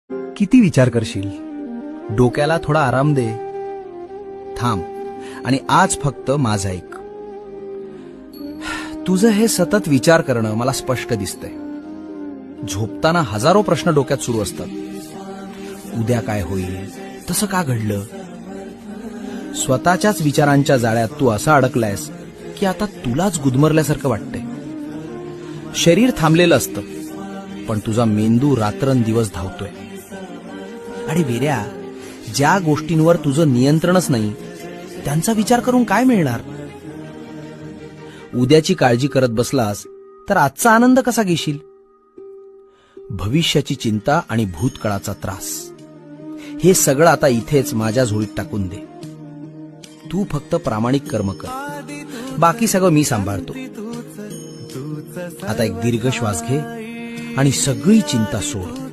किती विचार करशील? डोक्याला थोडा आराम दे. थांब आणि आज फक्त माझं ऐक. तुझं हे सतत विचार करणं मला स्पष्ट दिसतंय. झोपताना हजारो प्रश्न डोक्यात सुरू असतात. उद्या काय होईल, तसं का घडलं. स्वतःच्याच विचारांच्या जाळ्यात तू असा अडकलायस की आता तुलाच गुदमरल्यासारखं वाटतंय. शरीर थांबलेलं असतं, पण तुझा मेंदू रात्रंदिवस धावतोय. आणि वेड्या, ज्या गोष्टींवर तुझं नियंत्रणच नाही त्यांचा विचार करून काय मिळणार. उद्याची काळजी करत बसलास तर आजचा आनंद कसा घेशील. भविष्याची चिंता आणि भूतकाळाचा त्रास हे सगळं आता इथेच माझ्या झोळीत टाकून दे. तू फक्त प्रामाणिक कर्म कर, बाकी सगळं मी सांभाळतो. आता एक दीर्घ श्वास घे आणि सगळी चिंता सोड.